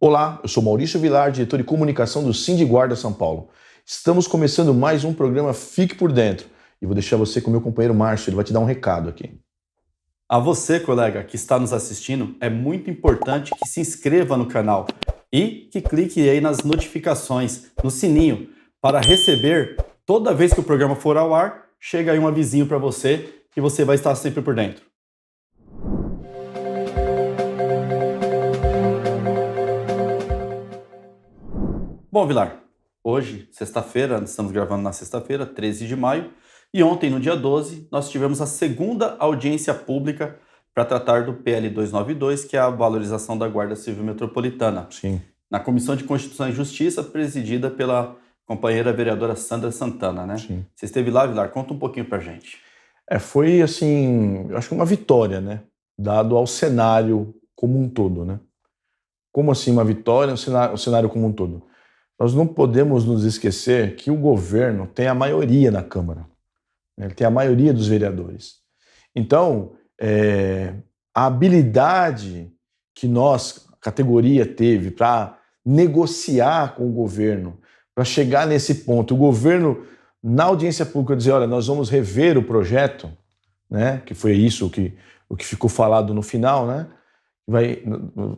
Olá, eu sou Maurício Vilar, diretor de comunicação do Sindiguarda São Paulo. Estamos começando mais um programa Fique por Dentro e vou deixar você com o meu companheiro Márcio, ele vai te dar um recado aqui. A você, colega, que está nos assistindo, é muito importante que se inscreva no canal e que clique aí nas notificações, no sininho, para receber, toda vez que o programa for ao ar, chega aí um avisinho para você que você vai estar sempre por dentro. Bom, Vilar, hoje, sexta-feira, estamos gravando na sexta-feira, 13 de maio, e ontem, no dia 12, nós tivemos a segunda audiência pública para tratar do PL 292, que é a valorização da Guarda Civil Metropolitana. Sim. Na Comissão de Constituição e Justiça, presidida pela companheira vereadora Sandra Santana, né? Sim. Você esteve lá, Vilar? Conta um pouquinho pra gente. Foi assim, eu acho que uma vitória, né? Dado ao cenário como um todo, né? Como assim uma vitória, o cenário como um todo? Nós não podemos nos esquecer que o governo tem a maioria na Câmara, né? Ele tem a maioria dos vereadores. Então, a habilidade que nós, a categoria, teve para negociar com o governo, para chegar nesse ponto, o governo, na audiência pública, dizer, olha, nós vamos rever o projeto, né? Que foi isso o que ficou falado no final, né?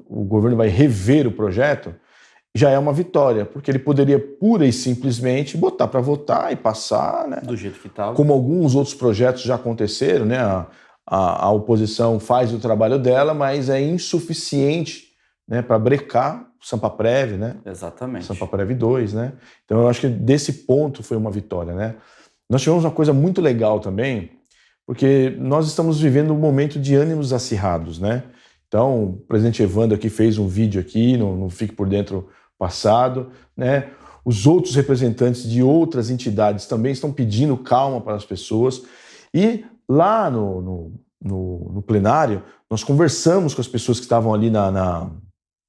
O governo vai rever o projeto, já é uma vitória, porque ele poderia pura e simplesmente botar para votar e passar, né? Do jeito que estava. Como alguns outros projetos já aconteceram, né? A oposição faz o trabalho dela, mas é insuficiente, né, para brecar o Sampaprev, né? Exatamente. Sampaprev 2, né? Então eu acho que desse ponto foi uma vitória, né? Nós tivemos uma coisa muito legal também, porque nós estamos vivendo um momento de ânimos acirrados, né? Então, o presidente Evandro aqui fez um vídeo aqui no Fique por Dentro passado, né? Os outros representantes de outras entidades também estão pedindo calma para as pessoas. E lá no plenário, nós conversamos com as pessoas que estavam ali na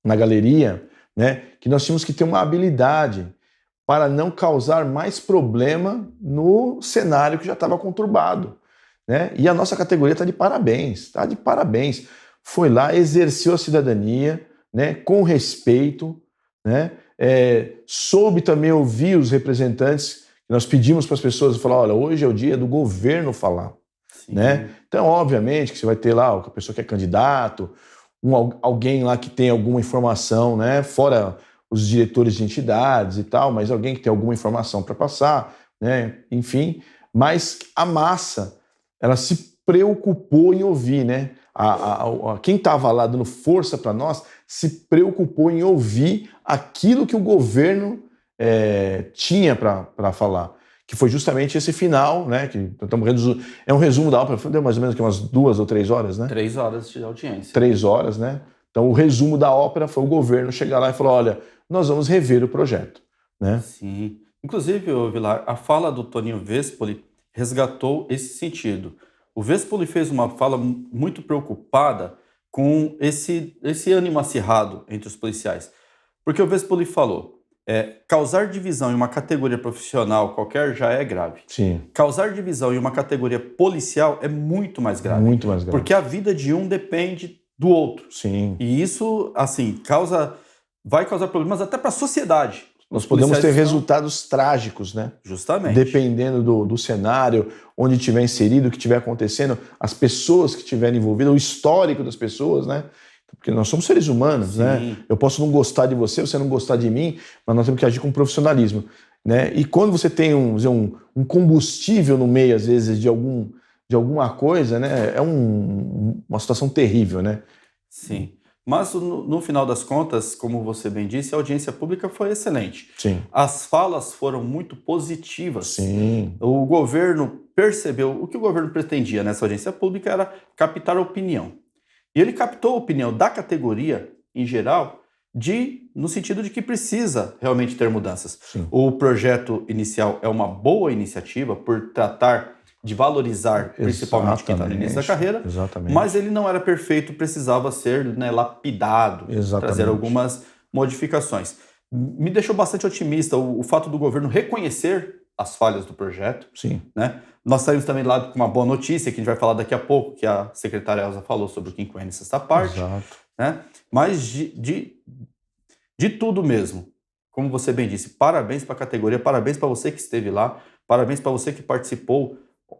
galeria, né? Que nós tínhamos que ter uma habilidade para não causar mais problema no cenário que já estava conturbado, né? E a nossa categoria está de parabéns, está de parabéns. Foi lá, exerceu a cidadania, né, com respeito, né, soube também ouvir os representantes. Nós pedimos para as pessoas falar, olha, hoje é o dia do governo falar, né? Então, obviamente, que você vai ter lá a pessoa que é candidato, alguém lá que tem alguma informação, né, fora os diretores de entidades e tal, mas alguém que tem alguma informação para passar, né, enfim. Mas a massa, ela se preocupou em ouvir, né? Quem estava lá dando força para nós se preocupou em ouvir aquilo que o governo tinha para falar, que foi justamente esse final, né? Que é um resumo da ópera, deu mais ou menos umas 2 ou 3 horas, né? 3 horas de audiência. 3 horas, né? Então o resumo da ópera foi o governo chegar lá e falar, olha, nós vamos rever o projeto, né? Sim. Inclusive, Vilar, a fala do Toninho Vespoli resgatou esse sentido. O Vespoli fez uma fala muito preocupada com esse ânimo acirrado entre os policiais. Porque o Vespoli falou, causar divisão em uma categoria profissional qualquer já é grave. Sim. Causar divisão em uma categoria policial é muito mais grave. Muito mais grave. Porque a vida de um depende do outro. Sim. E isso, assim, vai causar problemas até para a sociedade. Nós podemos ter resultados trágicos, né? Justamente. Dependendo do cenário, onde estiver inserido, o que estiver acontecendo, as pessoas que estiverem envolvidas, o histórico das pessoas, né? Porque nós somos seres humanos, Sim. né? Eu posso não gostar de você não gostar de mim, mas nós temos que agir com profissionalismo, né? E quando você tem um combustível no meio, às vezes, de alguma coisa, né? É uma situação terrível, né? Sim. Mas, no final das contas, como você bem disse, a audiência pública foi excelente. Sim. As falas foram muito positivas. Sim. O governo percebeu, o que o governo pretendia nessa audiência pública era captar a opinião. E ele captou a opinião da categoria, em geral, no sentido de que precisa realmente ter mudanças. Sim. O projeto inicial é uma boa iniciativa por tratar de valorizar principalmente quem está no início da carreira, exatamente. Mas ele não era perfeito, precisava ser, né, lapidado, exatamente. Trazer algumas modificações. Me deixou bastante otimista o fato do governo reconhecer as falhas do projeto. Sim. Né? Nós saímos também lá com uma boa notícia, que a gente vai falar daqui a pouco, que a secretária Elza falou sobre o quinquênio e sexta parte. Exato. Né? Mas de tudo mesmo. Como você bem disse, parabéns para a categoria, parabéns para você que esteve lá, parabéns para você que participou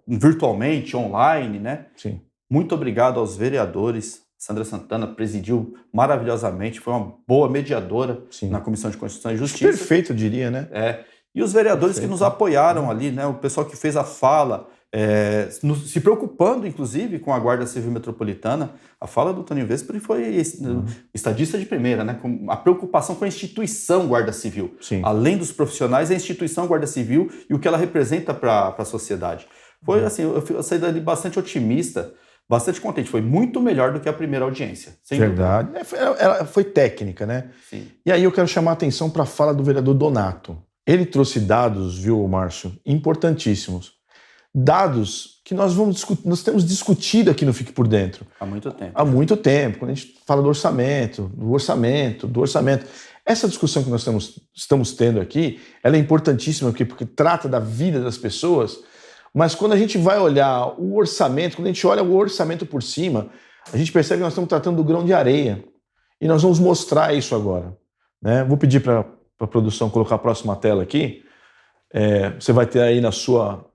virtualmente, online, né? Sim. Muito obrigado aos vereadores. Sandra Santana presidiu maravilhosamente, foi uma boa mediadora na Comissão de Constituição e Justiça. Perfeito, eu diria, né? E os vereadores que nos apoiaram ali, né? O pessoal que fez a fala, se preocupando, inclusive, com a Guarda Civil Metropolitana. A fala do Toninho Vespoli foi estadista de primeira, né? Com a preocupação com a instituição Guarda Civil. Sim. Além dos profissionais, a instituição Guarda Civil e o que ela representa para a sociedade. Foi assim, eu saí dali bastante otimista, bastante contente. Foi muito melhor do que a primeira audiência. Verdade. Ela foi técnica, né? Sim. E aí eu quero chamar a atenção para a fala do vereador Donato. Ele trouxe dados, viu, Márcio, importantíssimos. Dados que nós temos discutido aqui no Fique por Dentro. Há muito tempo. Há muito tempo, quando a gente fala do orçamento. Essa discussão que nós estamos tendo aqui, ela é importantíssima porque trata da vida das pessoas, mas quando a gente vai olhar o orçamento, quando a gente olha o orçamento por cima, a gente percebe que nós estamos tratando do grão de areia. E nós vamos mostrar isso agora, né? Vou pedir para a produção colocar a próxima tela aqui. Você vai ter aí na sua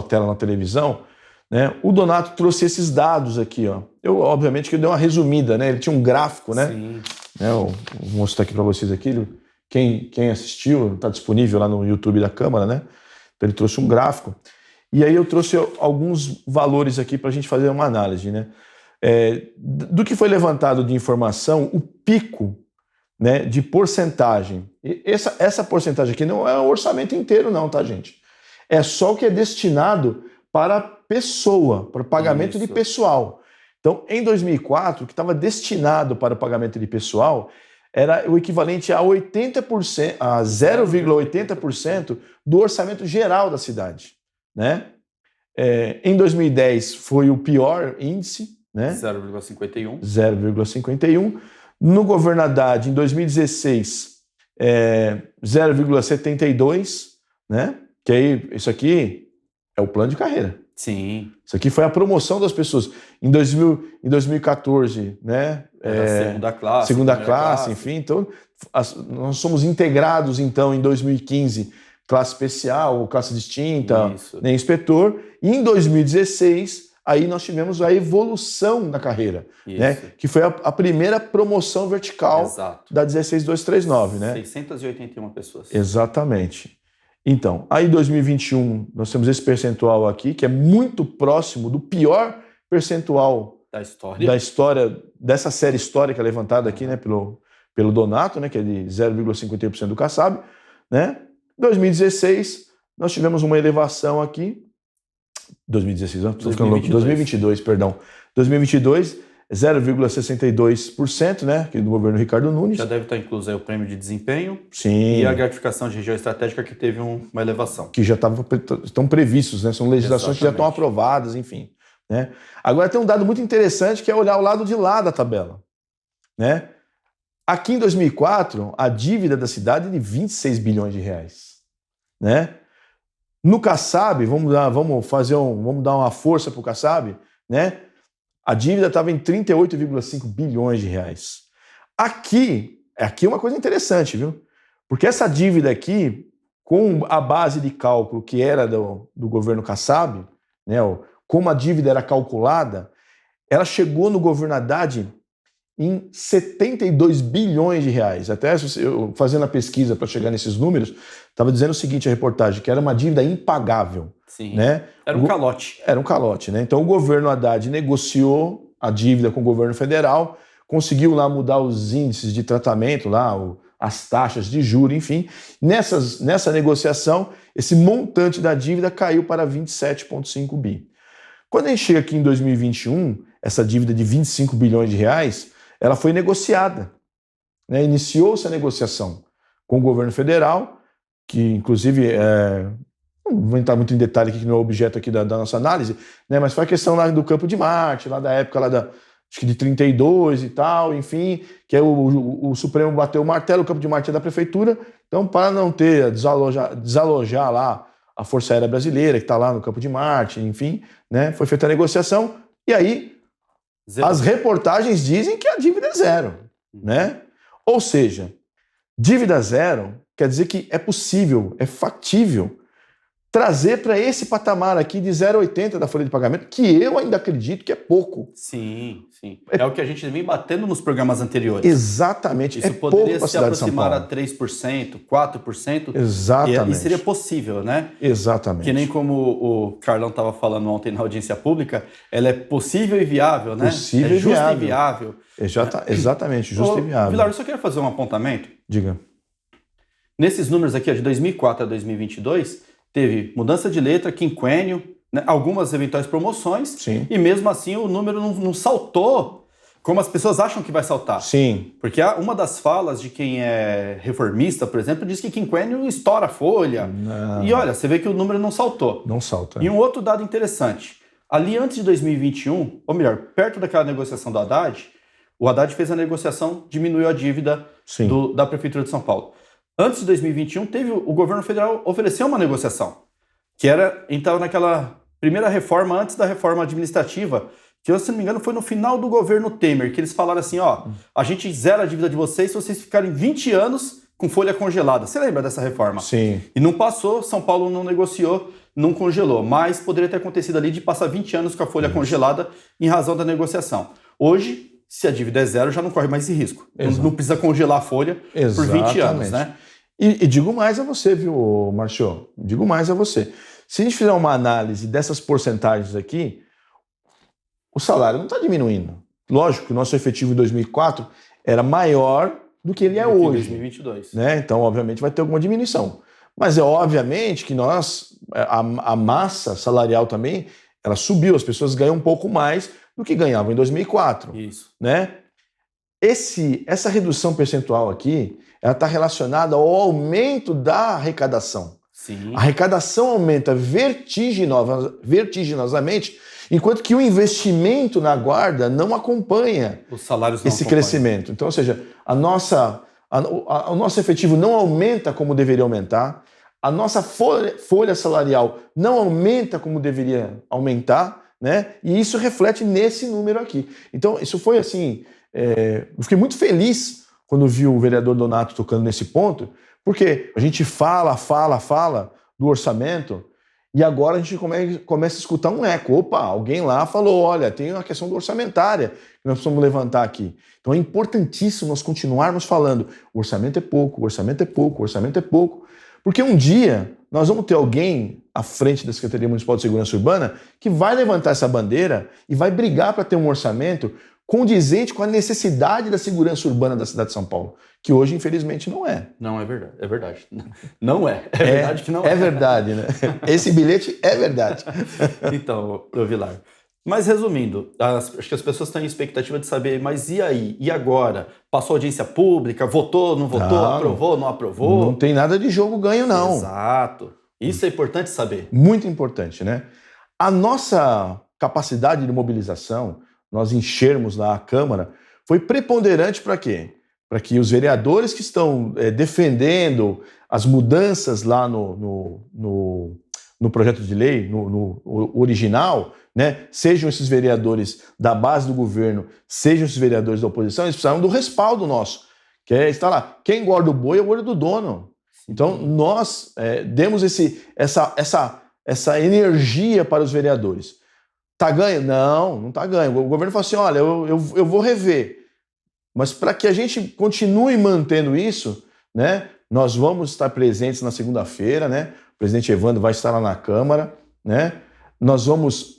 tela, na televisão, né? O Donato trouxe esses dados aqui, ó. Obviamente que eu dei uma resumida, né? Ele tinha um gráfico, né? Sim. Eu vou mostrar aqui para vocês aqui. Quem assistiu, está disponível lá no YouTube da Câmara, né? Então ele trouxe um gráfico. E aí eu trouxe alguns valores aqui para a gente fazer uma análise, né? Do que foi levantado de informação, o pico, né, de porcentagem. Essa porcentagem aqui não é o orçamento inteiro não, tá, gente? É só o que é destinado para pessoa, para pagamento de pessoal. Então, em 2004, o que estava destinado para o pagamento de pessoal era o equivalente a 80%, a 0,80% do orçamento geral da cidade, né? Em 2010 foi o pior índice, né? 0,51. 0,51. No governo Haddad, em 2016, 0,72, né? Que aí, isso aqui é o plano de carreira. Sim. Isso aqui foi a promoção das pessoas. Em 2014, né? Segunda classe, enfim. Então, nós somos integrados, então, em 2015, classe especial ou classe distinta, né, inspetor. E em 2016, aí nós tivemos a evolução na carreira, né? Que foi a primeira promoção vertical da 16239, né? 681 pessoas. Exatamente. Então, aí em 2021, nós temos esse percentual aqui, que é muito próximo do pior percentual da história dessa série histórica levantada aqui, né, pelo Donato, né, que é de 0,51% do Kassab, né? 2016, nós tivemos uma elevação aqui. 2022, perdão. 2022, 0,62%, né? Aqui do governo Ricardo Nunes. Já deve estar incluso aí o prêmio de desempenho. Sim. E a gratificação de região estratégica, que teve uma elevação. Que já estão previstos, né? São legislações que já estão aprovadas, enfim. Né? Agora tem um dado muito interessante que é olhar o lado de lá da tabela, né? Aqui em 2004, a dívida da cidade é de 26 bilhões de reais, né? No Kassab, vamos dar uma força para o Kassab, né? A dívida estava em 38,5 bilhões de reais. Aqui é uma coisa interessante, viu? Porque essa dívida aqui, com a base de cálculo que era do governo Kassab, né? Como a dívida era calculada, ela chegou no governo Haddad em 72 bilhões de reais. Até eu, fazendo a pesquisa para chegar nesses números, estava dizendo o seguinte, a reportagem, que era uma dívida impagável. Sim. Né? Era um calote. Era um calote, né? Então o governo Haddad negociou a dívida com o governo federal, conseguiu lá mudar os índices de tratamento, lá, as taxas de juros, enfim. Nessa negociação, esse montante da dívida caiu para 27,5 bi. Quando a gente chega aqui em 2021, essa dívida de 25 bilhões de reais, ela foi negociada, né? Iniciou-se a negociação com o governo federal, que inclusive, não vou entrar muito em detalhe aqui, que não é o objeto aqui da nossa análise, né? Mas foi a questão lá do Campo de Marte, lá da época lá acho que de 32 e tal, enfim, que aí o Supremo bateu o martelo, o Campo de Marte é da prefeitura, então para não ter, desalojar lá a Força Aérea Brasileira, que está lá no Campo de Marte, enfim, né? Foi feita a negociação, e aí as reportagens dizem que a dívida é zero, né? Ou seja, Dívida zero quer dizer que é possível, é factível trazer para esse patamar aqui de 0,80 da folha de pagamento, que eu ainda acredito que é pouco. Sim, sim. É o que a gente vem batendo nos programas anteriores. Exatamente. Isso poderia se aproximar a 3%, 4%. Exatamente. E seria possível, né? Exatamente. Que nem como o Carlão estava falando ontem na audiência pública, ela é possível e viável, né? Possível e justa e viável. Exatamente, justa e viável. Vilar, eu só queria fazer um apontamento. Diga. Nesses números aqui, ó, de 2004 a 2022, teve mudança de letra, quinquênio, né, algumas eventuais promoções. Sim. E mesmo assim o número não saltou como as pessoas acham que vai saltar. Sim. Porque uma das falas de quem é reformista, por exemplo, diz que quinquênio estoura a folha. Não. E olha, você vê que o número não saltou. Não salta. E um outro dado interessante. Ali antes de 2021, ou melhor, perto daquela negociação do Haddad, o Haddad fez a negociação, diminuiu a dívida da Prefeitura de São Paulo. Antes de 2021, o governo federal ofereceu uma negociação, que era, então, naquela primeira reforma, antes da reforma administrativa, que, se não me engano, foi no final do governo Temer, que eles falaram assim, ó, a gente zera a dívida de vocês se vocês ficarem 20 anos com folha congelada. Você lembra dessa reforma? Sim. E não passou, São Paulo não negociou, não congelou, mas poderia ter acontecido ali de passar 20 anos com a folha congelada em razão da negociação. Hoje, se a dívida é zero, já não corre mais esse risco. Não precisa congelar a folha por 20 anos, né? E digo mais a você, viu, Marcio? Digo mais a você. Se a gente fizer uma análise dessas porcentagens aqui, o salário não está diminuindo. Lógico que o nosso efetivo em 2004 era maior do que ele é hoje. Em 2022. Né? Então, obviamente, vai ter alguma diminuição. Mas é obviamente que a massa salarial também, ela subiu. As pessoas ganham um pouco mais do que ganhavam em 2004. Isso. Né? Essa redução percentual aqui, ela está relacionada ao aumento da arrecadação. Sim. A arrecadação aumenta vertiginosamente, enquanto que o investimento na guarda não acompanha os salários não esse acompanham. Crescimento. Então, ou seja, o nosso efetivo não aumenta como deveria aumentar, a nossa folha salarial não aumenta como deveria aumentar, né? E isso reflete nesse número aqui. Então, isso foi assim... eu fiquei muito feliz quando vi o vereador Donato tocando nesse ponto, porque a gente fala do orçamento e agora a gente começa a escutar um eco. Opa, alguém lá falou, olha, tem uma questão orçamentária que nós precisamos levantar aqui. Então é importantíssimo nós continuarmos falando, o orçamento é pouco, o orçamento é pouco, o orçamento é pouco, porque um dia nós vamos ter alguém à frente da Secretaria Municipal de Segurança Urbana que vai levantar essa bandeira e vai brigar para ter um orçamento condizente com a necessidade da segurança urbana da cidade de São Paulo, que hoje, infelizmente, não é. Não é verdade, é verdade. Não é. É verdade que não é. É verdade, né? Esse bilhete é verdade. Então, Vilar. Mas resumindo, acho que as pessoas têm expectativa de saber, mas e aí? E agora? Passou audiência pública? Votou, não votou? Aprovou, não aprovou? Não tem nada de jogo ganho, não. Exato. Isso é importante saber. Muito importante, né? A nossa capacidade de mobilização, nós enchermos lá a Câmara, foi preponderante para quê? Para que os vereadores que estão defendendo as mudanças lá no projeto de lei, no original, né, sejam esses vereadores da base do governo, sejam esses vereadores da oposição, eles precisaram do respaldo nosso, que está lá, quem guarda o boi é o olho do dono. Então, nós demos essa energia para os vereadores. Tá ganho? Não tá ganho. O governo falou assim, olha, eu vou rever. Mas para que a gente continue mantendo isso, né, nós vamos estar presentes na segunda-feira, né? O presidente Evandro vai estar lá na Câmara, né? Nós vamos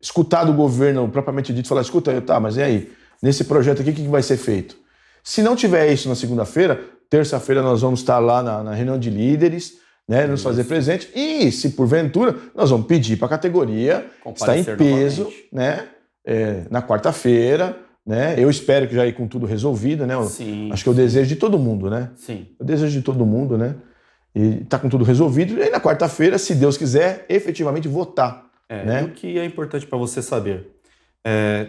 escutar do governo, propriamente dito, falar, escuta, tá, mas e aí? Nesse projeto aqui, o que vai ser feito? Se não tiver isso na segunda-feira, terça-feira nós vamos estar lá na reunião de líderes, né, nos fazer presente, e se porventura, nós vamos pedir para a categoria estar em peso, né, na quarta-feira, né? Eu espero que já ir com tudo resolvido, né? Acho que é o desejo de todo mundo, né? Sim. O desejo de todo mundo, né? E tá com tudo resolvido, e aí na quarta-feira, se Deus quiser, efetivamente votar. Né? E o que é importante para você saber?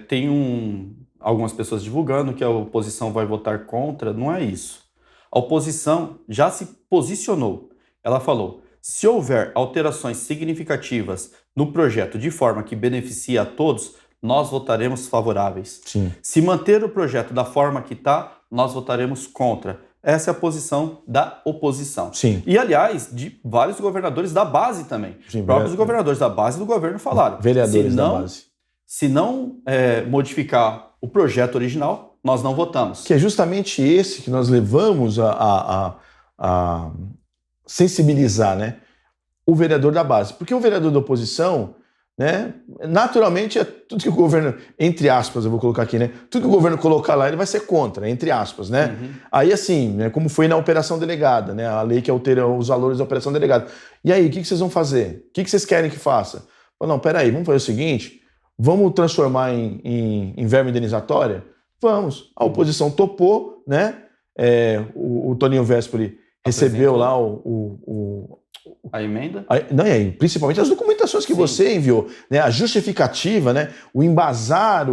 Tem algumas pessoas divulgando que a oposição vai votar contra, não é isso. A oposição já se posicionou. Ela falou, se houver alterações significativas no projeto de forma que beneficie a todos, nós votaremos favoráveis. Sim. Se manter o projeto da forma que está, nós votaremos contra. essa é a posição da oposição. Sim. E, aliás, de vários governadores da base também. Sim, Próprios governadores da base do governo falaram. Vereadores da base. Se não modificar o projeto original, nós não votamos. Que é justamente esse que nós levamos a sensibilizar, né, o vereador da base. Porque o vereador da oposição, né, naturalmente, é tudo que o governo, entre aspas, eu vou colocar aqui, né, tudo que o governo colocar lá, ele vai ser contra, entre aspas, né. Aí, assim, né, como foi na operação delegada, né, a lei que altera os valores da operação delegada. E aí, o que vocês vão fazer? O que vocês querem que faça? Não, peraí, vamos fazer o seguinte, vamos transformar em verba indenizatória? Vamos. A oposição topou, né, o Toninho Vespoli recebeu lá a emenda? Principalmente as documentações que você enviou, né? A justificativa, né? O embasar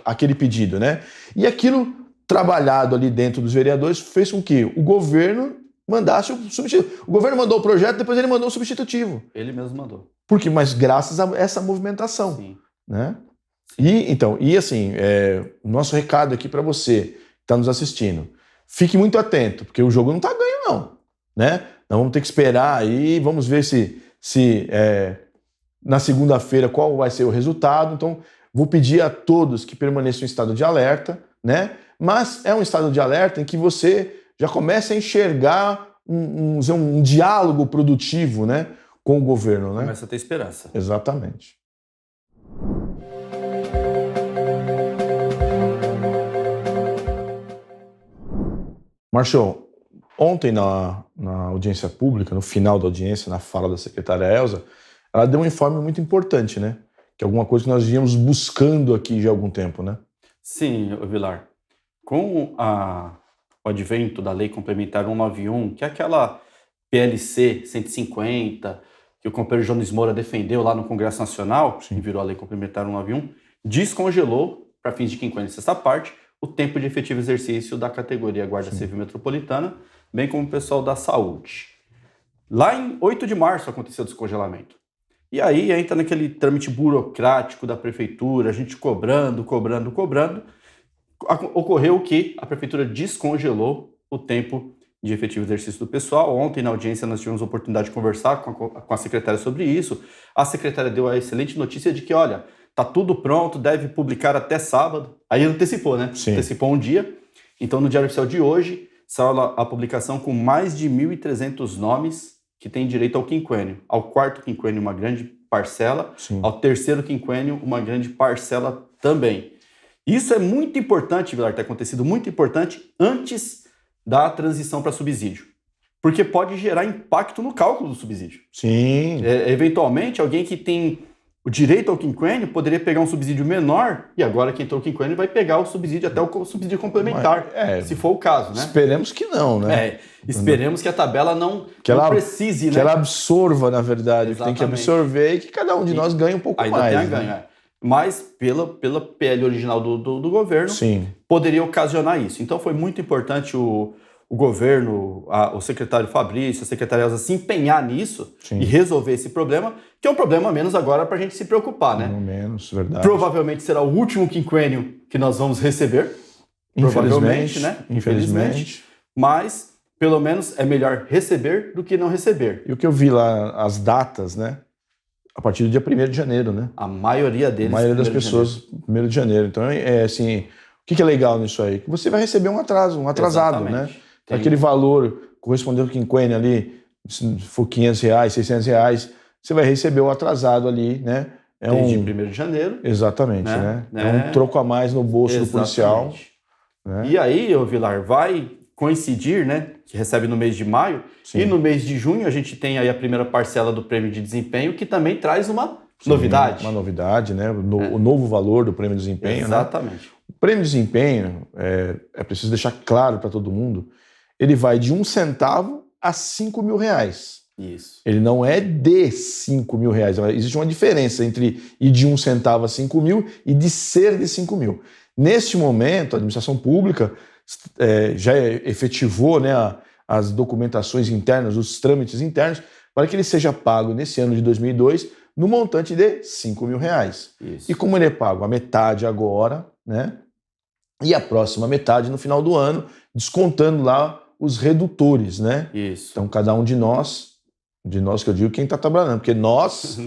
aquele pedido, né? E aquilo trabalhado ali dentro dos vereadores fez com que o governo mandasse o substitutivo. O governo mandou o projeto, depois ele mandou o substitutivo. Ele mesmo mandou. Mas graças a essa movimentação, sim, né? E assim, o nosso recado aqui para você que está nos assistindo, fique muito atento, porque o jogo não está ganho não, né? Nós vamos ter que esperar aí, vamos ver se na segunda-feira qual vai ser o resultado. Então, vou pedir a todos que permaneçam em estado de alerta, né? Mas é um estado de alerta em que você já começa a enxergar um diálogo produtivo, né, com o governo, né? Começa a ter esperança. Exatamente. Marcio, ontem na audiência pública, no final da audiência, na fala da secretária Elza, ela deu um informe muito importante, né? Que é alguma coisa que nós víamos buscando aqui já há algum tempo, né? Sim, Vilar. Com o advento da Lei Complementar 191, que é aquela PLC 150, que o companheiro Jones Moura defendeu lá no Congresso Nacional, que virou a Lei Complementar 191, descongelou, para fins de quinquênio e sexta parte, o tempo de efetivo exercício da categoria Guarda Civil Metropolitana, bem como o pessoal da saúde. Lá em 8 de março aconteceu o descongelamento. E aí entra naquele trâmite burocrático da prefeitura, a gente cobrando. Ocorreu que a prefeitura descongelou o tempo de efetivo exercício do pessoal. Ontem, na audiência, nós tivemos a oportunidade de conversar com a secretária sobre isso. A secretária deu a excelente notícia de que, olha, tá tudo pronto, deve publicar até sábado. Aí antecipou, né? Sim. Antecipou um dia. Então, no Diário Oficial de hoje, saiu a publicação com mais de 1.300 nomes que têm direito ao quinquênio. Ao quarto quinquênio, uma grande parcela. Sim. Ao terceiro quinquênio, uma grande parcela também. Isso é muito importante, Vilar, ter acontecido muito importante antes da transição para subsídio. Porque pode gerar impacto no cálculo do subsídio. Sim. Eventualmente, alguém que tem o direito ao quinquênio poderia pegar um subsídio menor e agora quem entrou no quinquênio vai pegar o subsídio até o subsídio complementar, se for o caso, né? Esperemos que não, né? Esperemos que a tabela não precise, né? Que ela absorva, na verdade, o que tem que Exatamente. absorver e que cada um de nós ganhe um pouco ainda mais. tem a ganho, Mas pela PL original do governo, Sim. poderia ocasionar isso. Então foi muito importante o governo, o secretário Fabrício, a secretária Elza se empenhar nisso e resolver esse problema, que é um problema menos agora para a gente se preocupar, né? Não menos, verdade. Provavelmente será o último quinquênio que nós vamos receber. Provavelmente, né? Infelizmente. Mas, pelo menos, é melhor receber do que não receber. E o que eu vi lá, as datas, né? A partir do dia 1º de janeiro, né? A maioria deles. A maioria das pessoas, 1º de janeiro. Então, assim, o que é legal nisso aí? Que você vai receber um atrasado, Exatamente. né? Aquele valor correspondendo ao quinquênio ali, se for R$500, R$600, você vai receber o atrasado ali, né? Desde 1º de janeiro. Exatamente, né? É um troco a mais no bolso do policial. Né? E aí, Vilar, vai coincidir, né? Que recebe no mês de maio. Sim. E no mês de junho a gente tem aí a primeira parcela do prêmio de desempenho, que também traz uma novidade. Uma novidade, né? O novo valor do prêmio de desempenho. Exatamente. Né? O prêmio de desempenho, é preciso deixar claro para todo mundo, ele vai de 1 centavo a R$5.000. Isso. Ele não é de R$5.000. Existe uma diferença entre ir de 1 centavo a 5.000 e de ser de 5.000. Neste momento, a administração pública já efetivou, né, as documentações internas, os trâmites internos, para que ele seja pago nesse ano de 2002 no montante de R$5.000. Isso. E como ele é pago a metade agora, né, e a próxima metade no final do ano, descontando lá os redutores, né? Isso. Então, cada um de nós que eu digo quem está trabalhando, porque nós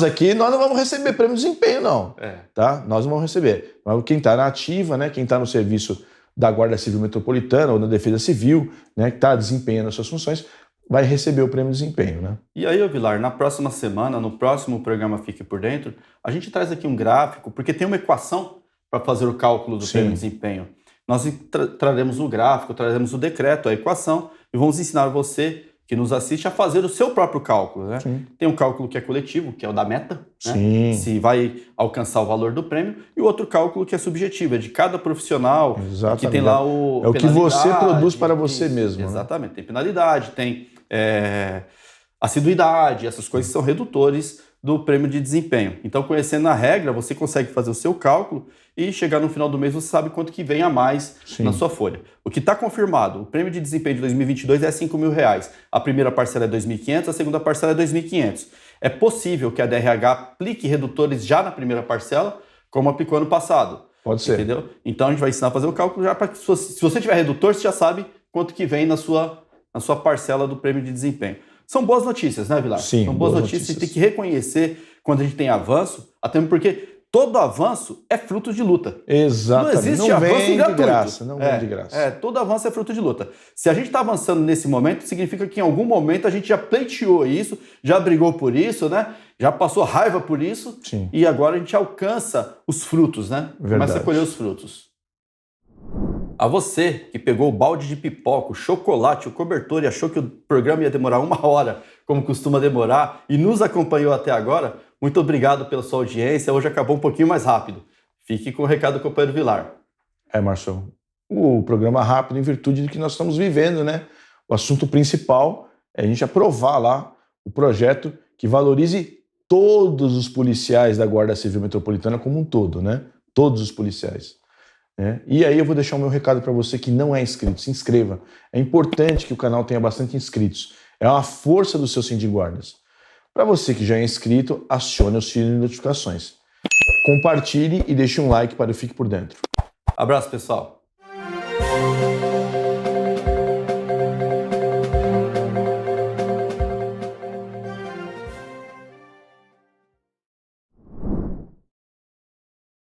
aqui, nós não vamos receber prêmio de desempenho, não. Tá? Nós não vamos receber. Mas quem está na ativa, né? Quem está no serviço da Guarda Civil Metropolitana ou da Defesa Civil, né? Que está desempenhando as suas funções, vai receber o prêmio de desempenho, né? E aí, Vilar, na próxima semana, no próximo programa Fique por Dentro, a gente traz aqui um gráfico, porque tem uma equação para fazer o cálculo do prêmio de desempenho. Nós traremos um gráfico, traremos o decreto, a equação, e vamos ensinar você que nos assiste a fazer o seu próprio cálculo, né? Tem um cálculo que é coletivo, que é o da meta, né? Se vai alcançar o valor do prêmio, e o outro cálculo que é subjetivo, é de cada profissional, que tem lá é o que você produz para você mesmo. Exatamente, né? Tem penalidade, tem assiduidade, essas coisas são redutores do prêmio de desempenho. Então, conhecendo a regra, você consegue fazer o seu cálculo e chegar no final do mês você sabe quanto que vem a mais na sua folha. O que está confirmado, o prêmio de desempenho de 2022 é R$5.000. A primeira parcela é R$2.500, a segunda parcela é R$2.500. É possível que a DRH aplique redutores já na primeira parcela, como aplicou ano passado. Pode ser. Entendeu? Então, a gente vai ensinar a fazer o cálculo já para que, se você tiver redutor, você já sabe quanto que vem na sua parcela do prêmio de desempenho. São boas notícias, né, Vilar? Sim, são boas notícias. A gente tem que reconhecer quando a gente tem avanço, até porque todo avanço é fruto de luta. Exatamente. Não existe avanço gratuito. Não vem de graça. Todo avanço é fruto de luta. Se a gente está avançando nesse momento, significa que em algum momento a gente já pleiteou isso, já brigou por isso, né? Já passou raiva por isso. Sim. E agora a gente alcança os frutos, né? Verdade. Começa a colher os frutos. A você que pegou o balde de pipoca, o chocolate, o cobertor e achou que o programa ia demorar 1 hora, como costuma demorar, e nos acompanhou até agora, muito obrigado pela sua audiência. Hoje acabou um pouquinho mais rápido. Fique com o recado do companheiro Vilar. Márcio, o programa rápido em virtude do que nós estamos vivendo, né? O assunto principal é a gente aprovar lá o projeto que valorize todos os policiais da Guarda Civil Metropolitana como um todo, né? Todos os policiais. E aí eu vou deixar o meu recado para você que não é inscrito, se inscreva. É importante que o canal tenha bastante inscritos. É uma força do seu Sindiguardas. Para você que já é inscrito, acione o sininho de notificações. Compartilhe e deixe um like para o Fique por Dentro. Abraço, pessoal.